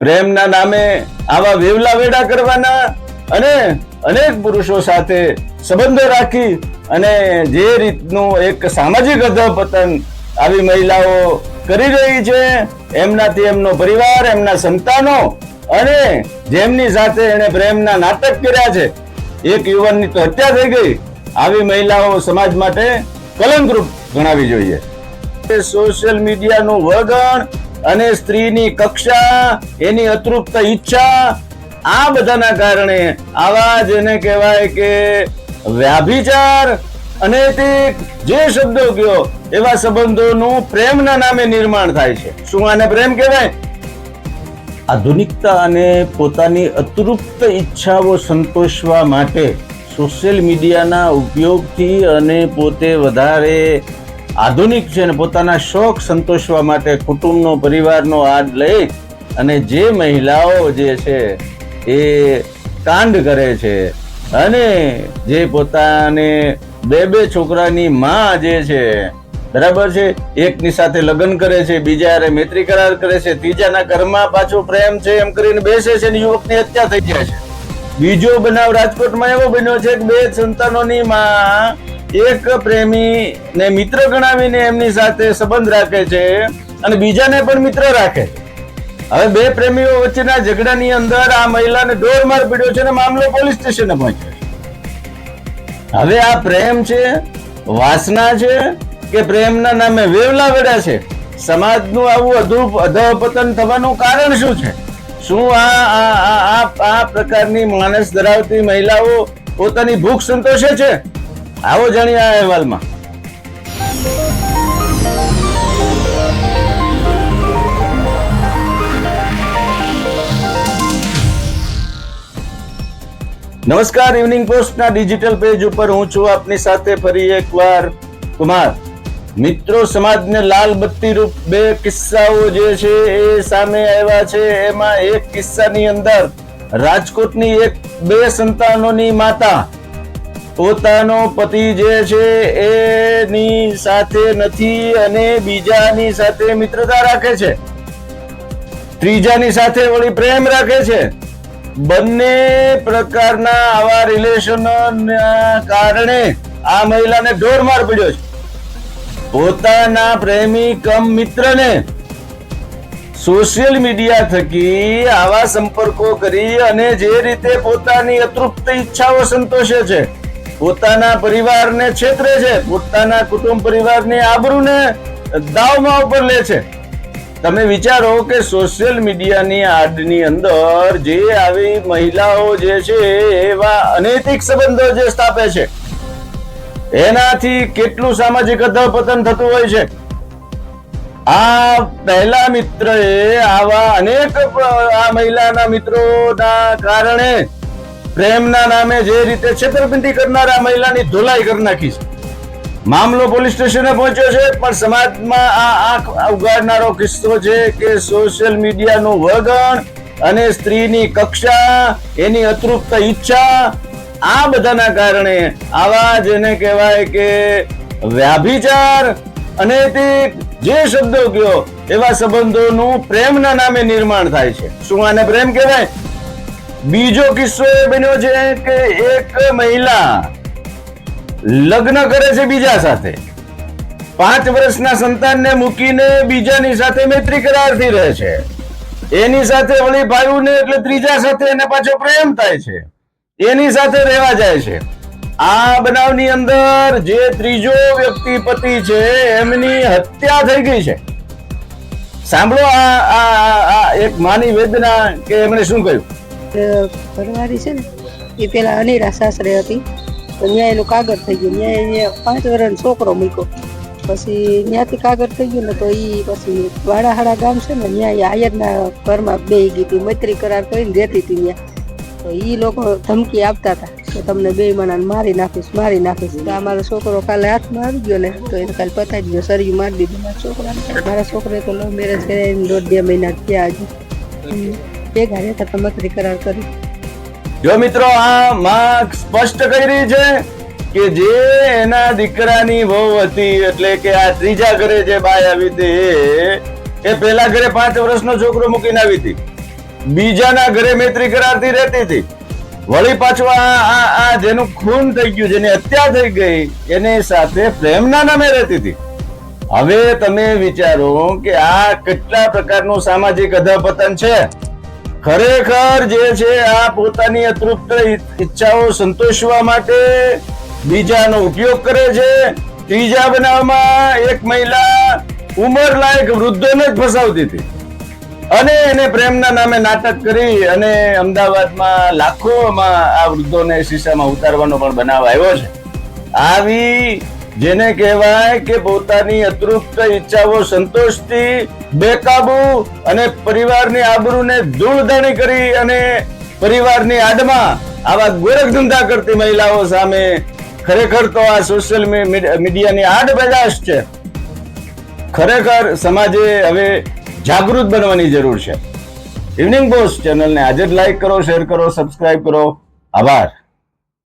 પ્રેમના નામે આવા વેવલા વેડા કરવાના અને અનેક પુરુષો સાથે સંબંધો રાખી અને જે રીતનું એક સામાજિક અધપતન આવી મહિલાઓ કરી રહી છે, એમનાથી એમનો પરિવાર, એમના સંતાનો અને જેમની સાથે એને પ્રેમના નાટક કર્યા છે, એક યુવાનની તો હત્યા થઈ ગઈ. આવી મહિલાઓ સમાજ માટે કલંકરૂપ ગણાવી જોઈએ. સોશિયલ મીડિયાનું વળગણ અને સ્ત્રીની કક્ષા, એની અતૃપ્ત ઈચ્છા, આ બધાના કારણે આવા જેને કહેવાય કે વ્યાભિચાર, અનૈતિક જે શબ્દો કયો એવા સંબંધોનું પ્રેમના નામે નિર્માણ થાય છે. શું આને પ્રેમ કહેવાય? આધુનિકતા અને પોતાની અતૃપ્ત ઈચ્છાઓ સંતોષવા માટે સોશિયલ મીડિયાના ઉપયોગથી અને પોતે વધારે આધુનિક છે અને પોતાના શોખ સંતોષવા માટે કુટુંબનો, પરિવારનો આદ લઈ અને જે મહિલાઓ જે છે એ કાંડ કરે છે અને જે પોતાને બે છોકરાની માં જે છે, બરાબર છે, એકની સાથે લગ્ન કરે છે, બીજા હારે મૈત્રી કરાર કરે છે, ત્રીજાના ઘરમાં પાછો પ્રેમ છે એમ કરીને બેસે છે અને યુવકની હત્યા થઈ જાય છે. બીજો બનાવ રાજકોટમાં એવો બન્યો છે કે 2 સંતાનોની માં એક પ્રેમી ને મિત્ર ગણાવીને એમની સાથે સંબંધ રાખે છે અને બીજાને પણ મિત્ર રાખે છે. હવે 2 પ્રેમીઓ વચ્ચેના ઝઘડાની અંદર આ મહિલાને ઢોરમાર પડ્યો છે અને મામલો પોલીસ સ્ટેશને પહોંચ્યો છે. હવે આ પ્રેમ છે, વાસના છે કે પ્રેમના નામે વેવલા વેડા છે? સમાજનું આવું અધપતન થવાનું કારણ શું છે? શું આ પ્રકારની માનસ ધરાવતી મહિલાઓ પોતાની ભૂખ સંતોષે છે? આવો જાણીએ આ અહેવાલમાં. નમસ્કાર, ઇવનિંગ પોસ્ટના ડિજિટલ પેજ ઉપર હું છું આપની સાથે ફરી એકવાર કુમાર. મિત્રો, સમાજને લાલ બત્તી રૂપ 2 કિસ્સાઓ જે છે એ સામે આવ્યા છે. એમાં એક કિસ્સાની અંદર રાજકોટની એક 2 સંતાનોની માતા પોતાનો પતિ જે છે એની સાથે નથી અને બીજાની સાથે મિત્રતા રાખે છે, ત્રીજાની સાથે વળી પ્રેમ રાખે છે. બંને પ્રકારના આવા રિલેશનના કારણે આ મહિલાને ઢોરમાર પડ્યો છે. પોતાના પ્રેમી કમ મિત્રને સોશિયલ મીડિયા થકી આવા સંપર્કો કરી અને જે રીતે પોતાની અતૃપ્ત ઈચ્છાઓ સંતોષે છે, પોતાના પરિવારને છેતરે છે, પોતાના કુટુંબ પરિવારની આબરૂને દાવમાં ઉપર લે છે. તમે વિચારો કે સોશિયલ મીડિયાની આડની અંદર જે આવી મહિલાઓ જે છે એવા અનૈતિક સંબંધો જે સ્થાપે છે, એનાથી કેટલું સામાજિક અધપતન થતું હોય છે. આ પહેલા મિત્રએ આવા અનેક આ મહિલાના મિત્રોના કારણે પ્રેમના નામે જે રીતે છેતરપિંડી કરનારા મહિલાની ધોલાઈ કરી નાખી છે. મામલો પોલીસ સ્ટેશને પહોંચ્યો છે, પણ સમાજમાં આ આંખ ઉગાડનારો કિસ્સો છે કે સોશિયલ મીડિયાનું વળગણ અને સ્ત્રીની કક્ષા, એની અતૃપ્ત ઈચ્છા, આ બધાના કારણે આવા જેને કહેવાય કે વ્યાભિચાર, અનૈતિક જે શબ્દો કયો એવા સંબંધોનું પ્રેમના નામે નિર્માણ થાય છે. શું આને પ્રેમ કહેવાય? બીજો કિસ્સો એ બન્યો છે કે એક મહિલા લગ્ન કરે છે બીજા સાથે, 5 વર્ષના સંતાનને મૂકીને બીજાની સાથે મૈત્રી કરારથી રહે છે. એની સાથે વળી ભાઈઓને એટલે ત્રીજા સાથે એને પાછો પ્રેમ થાય છે, એની સાથે રહેવા જાય છે. આ બનાવની અંદર જે ત્રીજો વ્યક્તિ પતિ છે એમની હત્યા થઈ ગઈ છે. સાંભળો આ એક માની વેદના કે એમણે શું કહ્યું. ઘરવાળી છે ને એ પેલા અનેરા સાસરે હતી, તો ત્યાં એનું કાગળ થઈ ગયું. ત્યાં 5 વર્ષનો છોકરો મૂક્યો, પછી ત્યાંથી કાગળ થઈ ગયું ને તો એ પછી વાડાહાડા ગામ છે ને ત્યાં આયરના ઘરમાં બેહી ગઈ હતી, મૈત્રી કરાર કરીને રહેતી હતી ત્યાં. તો એ લોકો ધમકી આપતા હતા કે તમને 2 માણાને મારી નાખીશ. તો અમારો છોકરો કાલે હાથમાં આવી ગયો ને તો એને કાલે પતાવી દીધો, સરિયું મારી દીધું મારા છોકરાને. મારા છોકરાએ તો લવ મેરેજ કરીને 1.5-2 મહિના થયા હજી, ભેગા રહેતા તો મૈત્રી કરાર કરી. જો મિત્રો, આ માં સ્પષ્ટ કહી રહી છે કે જે એના દીકરાની વહુ હતી, એટલે કે આ ત્રીજા ઘરે જે બાઈ આવી હતી એ પેલા ઘરે 5 વર્ષનો છોકરો મૂકીને આવી હતી. બીજાના ઘરે મૈત્રી કરારતી રહેતી હતી, વળી પાછું આ જેનું ખૂન થઈ ગયું, જેની હત્યા થઈ ગઈ, એની સાથે પ્રેમના નામે રહેતી હતી. હવે તમે વિચારો કે આ કેટલા પ્રકારનું સામાજિક અધપતન છે. ખરેખર જે છે આ પોતાની અતૃપ્ત ઈચ્છાઓ સંતોષવા માટે બીજાનો ઉપયોગ કરે છે. ત્રીજા બનાવમાં એક મહિલા ઉંમર લાયક વૃદ્ધોને જ ફસાવતી હતી અને એને પ્રેમના નામે નાટક કરી અને અમદાવાદમાં લાખોમાં આ વૃદ્ધોને શીશામાં ઉતારવાનો પણ બનાવ આવ્યો છે. આવી જેને કહેવાય કે પોતાની અતૃપ્ત ઈચ્છાઓ સંતોષતી, બેકાબુ અને પરિવારની આબરૂને ધૂળધાણી કરી અને પરિવારની આડમાં આવા ગોરખ ધંધા કરતી મહિલાઓ સામે ખરેખર તો આ સોશિયલ મીડિયાની આડ પેદાશ છે. ખરેખર સમાજે હવે જાગૃત બનવાની જરૂર છે. ઇવનિંગ પોસ્ટ ચેનલને આજે જ લાઈક કરો, શેર કરો, સબસ્ક્રાઇબ કરો. આભાર.